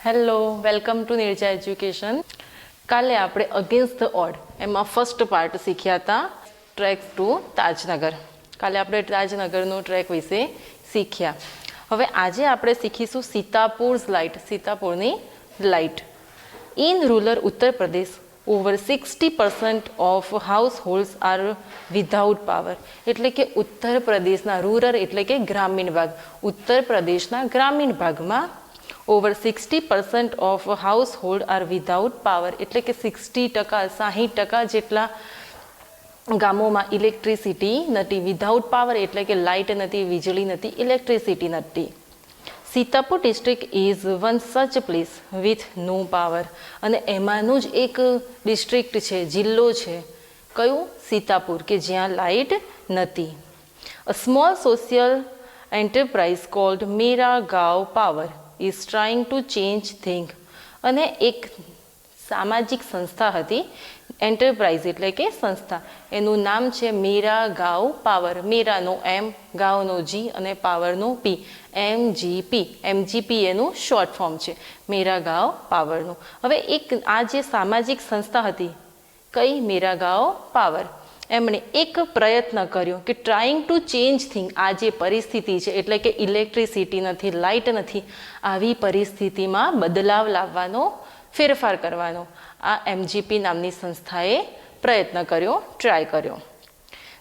Hello, welcome to Nirja education. કાલે આપણે against the odd એમાં ફર્સ્ટ પાર્ટ શીખ્યા હતા, ટ્રેક ટુ તાજનગર. કાલે આપણે તાજનગરનો ટ્રેક વિશે શીખ્યા. હવે આજે આપણે શીખીશું સીતાપુર્સ લાઇટ, સીતાપુરની light. In rural Uttar Pradesh over 60% of households are without power. એટલે કે ઉત્તર પ્રદેશના રૂરલ એટલે કે ગ્રામીણ ભાગ, ઉત્તર પ્રદેશના ગ્રામીણ ભાગમાં over 60% of household are without power. એટલે કે 60%, 60% જેટલા ગામોમાં ઇલેક્ટ્રિસિટી નથી. વિધાઉટ પાવર એટલે કે લાઇટ નથી, વીજળી નથી, ઇલેક્ટ્રિસિટી નથી. Sitapur district is one such place with no power. અને એમાંનું જ એક ડિસ્ટ્રિક્ટ છે, જિલ્લો છે. કયું? સીતાપુર, કે જ્યાં લાઇટ નથી. A small social enterprise called Mera Gaon power is trying to change thing. અને એક સામાજિક સંસ્થા હતી, એન્ટરપ્રાઇઝ એટલે કે સંસ્થા, એનું નામ છે મેરા ગાંવ પાવર. મેરાનો એમ, ગાંવનો જી અને પાવરનો પી, MGP. MGP એનું શોર્ટ ફોર્મ છે, મેરા ગાંવ પાવરનું. હવે આ જે સામાજિક સંસ્થા હતી, કઈ? મેરા ગાંવ પાવર. એમણે એક પ્રયત્ન કર્યો કે ટ્રાઇંગ ટુ ચેન્જ થિંગ. આ જે પરિસ્થિતિ છે એટલે કે ઇલેક્ટ્રિસિટી નથી, લાઇટ નથી, આવી પરિસ્થિતિમાં બદલાવ લાવવાનો, ફેરફાર કરવાનો આ MGP નામની સંસ્થાએ પ્રયત્ન કર્યો, ટ્રાય કર્યો.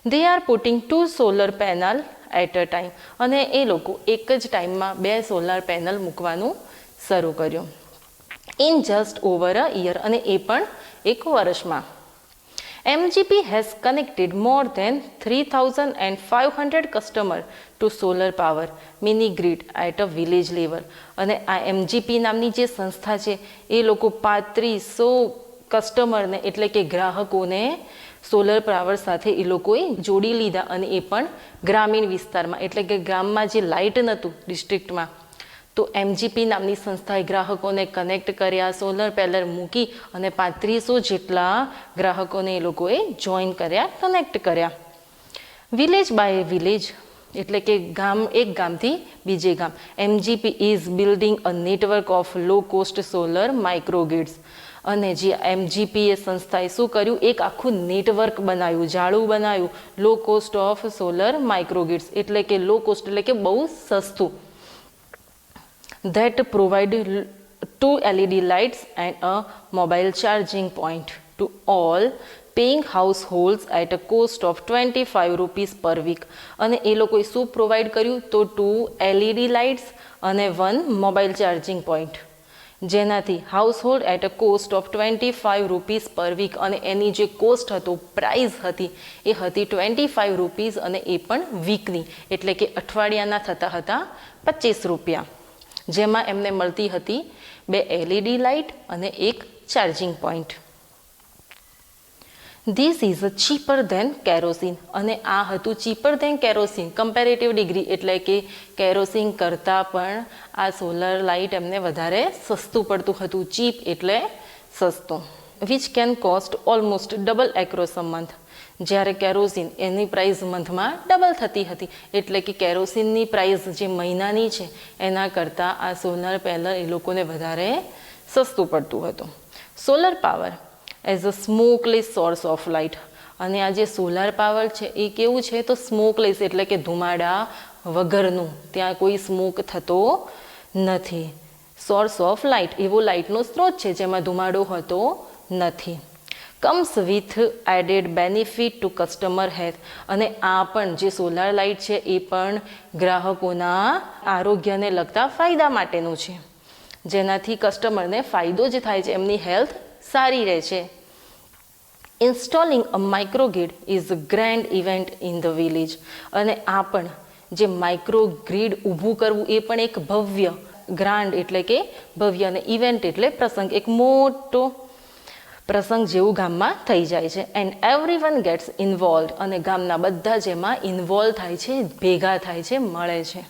They are putting 2 solar panel at a time. અને એ લોકો એક જ ટાઈમમાં 2 સોલાર પેનલ મૂકવાનું શરૂ કર્યું. In just over a year. અને એ પણ એક વર્ષમાં. MGP has connected more than 3,500 customers to solar power mini grid at a village level. અને આ MGP નામની જે સંસ્થા છે એ લોકો 3500 કસ્ટમરને એટલે કે ગ્રાહકોને સોલર પાવર સાથે એ લોકોએ જોડી લીધા. અને એ પણ ગ્રામીણ વિસ્તારમાં, એટલે કે ગામમાં જે લાઇટ નહોતું ડિસ્ટ્રિક્ટમાં, તો MGP નામની સંસ્થાએ ગ્રાહકોને કનેક્ટ કર્યા, સોલર પેનલ મૂકી અને 3500 જેટલા ગ્રાહકોને એ લોકોએ જોઈન કર્યા, કનેક્ટ કર્યા. વિલેજ બાય વિલેજ એટલે કે ગામ, એક ગામથી બીજે ગામ. MGP is building a network of low cost solar microgrids. અને જે MGP એ સંસ્થાએ શું કર્યું? એક આખું નેટવર્ક બનાવ્યું, જાળું બનાવ્યું, low cost of solar microgrids. એટલે કે લો કોસ્ટ એટલે કે બહુ સસ્તું. that provide 2 LED lights and a mobile charging point to all paying households at a cost of 25 rupees per week. અને એ લોકોએ શું પ્રોવાઈડ કર્યું? તો 2 LED lights અને 1 મોબાઈલ ચાર્જિંગ પોઈન્ટ, જેનાથી household at a cost of 25 rupees per week. અને એની જે કોસ્ટ હતો, પ્રાઇસ હતી, એ હતી 25 રૂપીસ, અને એ પણ વીકની, એટલે કે અઠવાડિયાના થતા હતા 25 રૂપિયા. જેમાં એમને મળતી હતી 2 LED લાઇટ અને 1 charging point. This is a cheaper than kerosene. અને આ હતું cheaper than kerosene, comparative degree, એટલે કે કેરોસીન કરતાં પણ આ સોલર લાઇટ એમને વધારે સસ્તું પડતું હતું. ચીપ એટલે સસ્તું. Which can cost almost double across a month. જ્યારે કેરોસીન એની પ્રાઇસ મંથમાં ડબલ થતી હતી. એટલે કે કેરોસીનની પ્રાઇસ જે મહિનાની છે એના કરતાં આ સોલર પેનલ એ લોકોને વધારે સસ્તું પડતું હતું. Solar power as a smokeless source of light. અને આ જે સોલાર પાવર છે એ કેવું છે? તો સ્મોકલેસ એટલે કે ધુમાડા વગરનું, ત્યાં કોઈ સ્મોક થતો નથી. સોર્સ ઓફ લાઇટ એવો લાઇટનો સ્ત્રોત છે જેમાં ધુમાડો હોતો નથી. Comes with added benefit to customer health. અને આ પણ જે સોલાર લાઇટ છે એ પણ ગ્રાહકોના આરોગ્યને લગતા ફાયદા માટેનું છે, જેનાથી કસ્ટમરને ફાયદો જ થાય છે, એમની હેલ્થ સારી રહે છે. Installing a microgrid is a grand event in the village. અને આ પણ જે માઇક્રોગ્રીડ ઊભું કરવું એ પણ એક ભવ્ય, ગ્રાન્ડ એટલે કે ભવ્ય, અને ઇવેન્ટ એટલે પ્રસંગ, એક મોટો પ્રસંગ જેવું ગામમાં થઈ જાય છે. And everyone gets involve. અને ગામના બધા જ એમાં ઇન્વોલ્વ થાય છે, ભેગા થાય છે, મળે છે.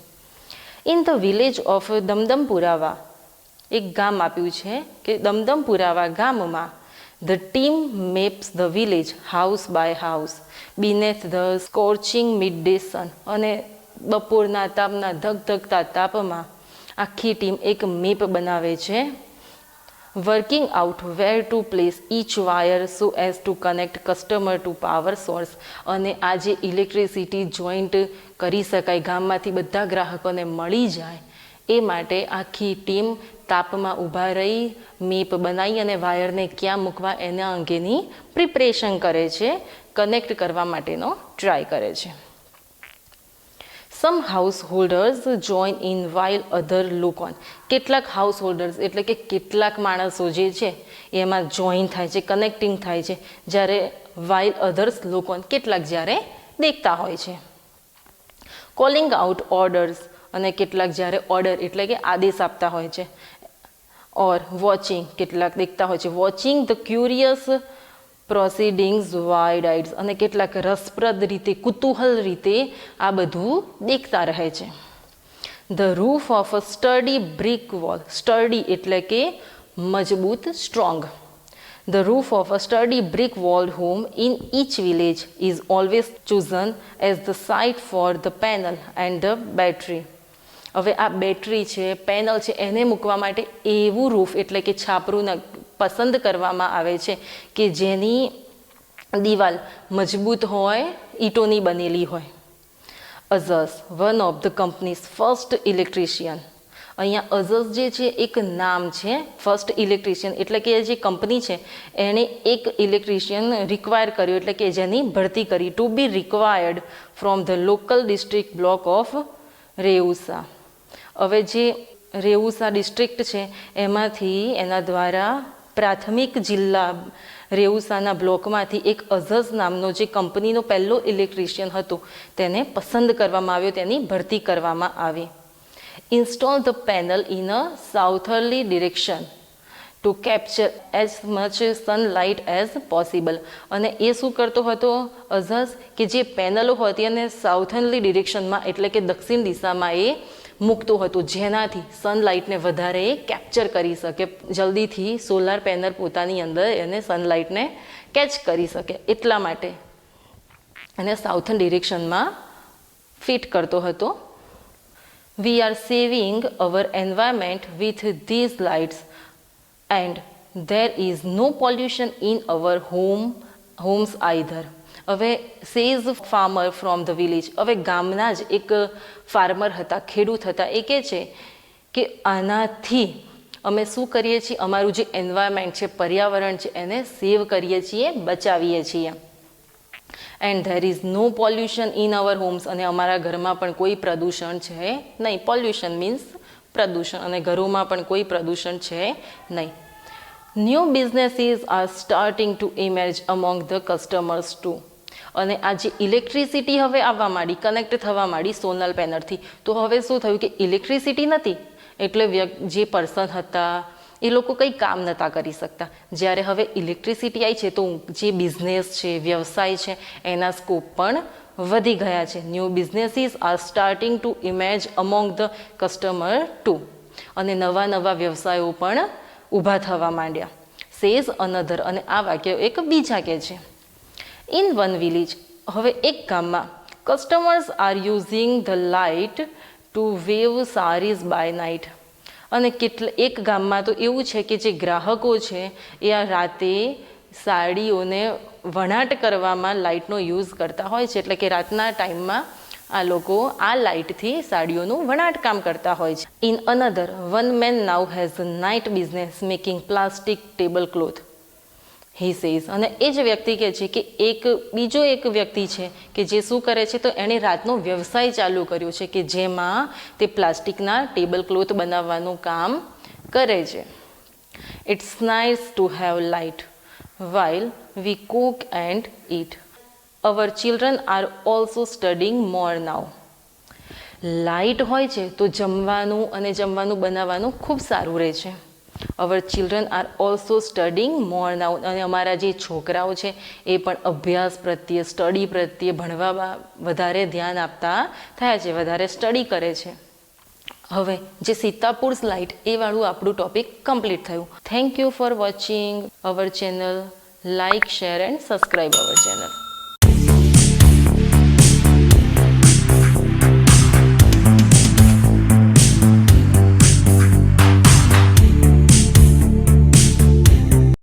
In the village of Damdampurawa, એક ગામ આપ્યું છે કે દમદમપુરાવા ગામમાં, the team maps the village house by house beneath the scorching midday sun. અને બપોરના તાપના ધગધગતા તાપમાં આખી ટીમ એક મેપ બનાવે છે, working out where to place each wire so as to connect customer to power source. અને આ જે electricity joint કરી શકાય, ગામમાંથી બધા ગ્રાહકોને મળી જાય, એ માટે આખી ટીમ તાપમાં ઊભા રહી મેપ બનાવી અને વાયરને ક્યાં મૂકવા એના અંગેની પ્રિપરેશન કરે છે, કનેક્ટ કરવા માટેનો ટ્રાય કરે છે. Some householders join in while other look on. કેટલાક હાઉસ હોલ્ડર્સ એટલે કે કેટલાક માણસો જે છે એમાં જોઈન થાય છે, કનેક્ટિંગ થાય છે, જ્યારે વાઇલ અધર્સ લુક ઓન કેટલાક જ્યારે દેખતા હોય છે. કોલિંગ આઉટ ઓર્ડર્સ અને કેટલાક જ્યારે ઓર્ડર એટલે કે આદેશ આપતા હોય છે. ઓર વોચિંગ કેટલાક દેખતા હોય છે, watching the curious proceedings wide આઇડ્સ અને કેટલાક રસપ્રદ રીતે, કુતૂહલ રીતે આ બધું દેખતા રહે છે. The roof of a sturdy brick wall. Sturdy એટલે કે મજબૂત, strong. The roof of a sturdy brick walled home in each village is always chosen as the site for the panel and the battery. હવે આ battery છે, panel છે, એને મૂકવા માટે એવું રૂફ એટલે કે છાપરું પસંદ કરવામાં આવે છે કે જેની દિવાલ મજબૂત હોય, ઈંટોની બનેલી હોય. As one of the companies first electrician. અહીંયા અઝસ જે છે એક નામ છે, ફર્સ્ટ ઇલેક્ટ્રિશિયન એટલે કે જે કંપની છે એણે એક ઇલેક્ટ્રિશિયન રિક્વાયર કર્યો એટલે કે જેની ભરતી કરી, to be required from the local district block of રેઉસા. હવે જે રેઉસા ડિસ્ટ્રિક્ટ છે એમાંથી એના દ્વારા પ્રાથમિક જિલ્લા રેઉસાના બ્લોકમાંથી એક અઝસ નામનો જે કંપનીનો પહેલો ઇલેક્ટ્રિશિયન હતો તેને પસંદ કરવામાં આવ્યો, તેની ભરતી કરવામાં આવી. Install the panel in a southerly direction to capture as much sunlight as possible. અને એ શું કરતો હતો અઝસ કે જે પેનલો હતી અને સાઉથર્લી ડિરેક્શનમાં એટલે કે દક્ષિણ દિશામાં એ મૂકતો હતો, જેનાથી સનલાઇટને વધારે એ કેપ્ચર કરી શકે, જલ્દીથી સોલાર પેનલ પોતાની અંદર એને સનલાઇટને કેચ કરી શકે, એટલા માટે એને સાઉથર્ન ડિરેક્શનમાં ફિટ કરતો હતો. We are saving our environment with these lights and there is no pollution in our homes either. હવે says farmer from the village. હવે ગામના જ એક ફાર્મર હતા, ખેડૂત હતા, એ કહે છે કે આનાથી અમે શું કરીએ છીએ, અમારું જે એન્વાયરમેન્ટ છે, પર્યાવરણ છે, એને સેવ કરીએ છીએ, બચાવીએ છીએ. And there is no pollution in our homes. અને અમારા ઘરમાં પણ કોઈ પ્રદૂષણ છે નહીં. પોલ્યુશન મીન્સ પ્રદૂષણ, અને ઘરોમાં પણ કોઈ પ્રદૂષણ છે નહીં. New businesses are starting to emerge among the customers too. અને આ જે ઇલેક્ટ્રિસિટી હવે આવવા માંડી, કનેક્ટ થવા માંડી સોલર પેનલથી, તો હવે શું થયું કે ઇલેક્ટ્રિસિટી નથી એટલે જે પર્સન હતા એ લોકો કંઈ કામ નહોતા કરી શકતા. જ્યારે હવે ઇલેક્ટ્રિસિટી આવી છે તો જે બિઝનેસ છે, વ્યવસાય છે, એના સ્કોપ પણ વધી ગયા છે. New businesses are starting to emerge among the customer too. અને નવા નવા વ્યવસાયો પણ ઊભા થવા માંડ્યા. Says another. અને આ વાક્ય એક બીજા કે છે. In one village. હવે એક ગામમાં customers are using the light to weave saris by night. અને એક ગામમાં તો એવું છે કે જે ગ્રાહકો છે એ આ રાતે સાડીઓને વણાટ કરવામાં લાઇટનો યુઝ કરતા હોય છે, એટલે કે રાતના ટાઈમમાં આ લોકો આ લાઇટથી સાડીઓનું વણાટ કામ કરતા હોય છે. In another one man now has a night business making plastic table cloth he says. અને એ જ વ્યક્તિ કહે છે કે બીજો એક વ્યક્તિ છે કે જે શું કરે છે તો એણે રાતનો વ્યવસાય ચાલુ કર્યો છે કે જેમાં તે પ્લાસ્ટિકના ટેબલ ક્લોથ બનાવવાનું કામ કરે છે. It's nice to have light while we cook and eat. Our children are also studying more now. Light હોય છે તો જમવાનું બનાવવાનું ખૂબ સારું રહે છે. Our children are also studying more now. અને અમારા જે છોકરાઓ છે એ પણ અભ્યાસ પ્રત્યે, સ્ટડી પ્રત્યે, ભણવામાં વધારે ધ્યાન આપતા થયા છે, વધારે સ્ટડી કરે છે. હવે જે સીતાપુર્સ લાઇટ એ વાળું આપણું ટોપિક કમ્પ્લીટ થયું. Thank you for watching our channel. Like, share and subscribe our channel.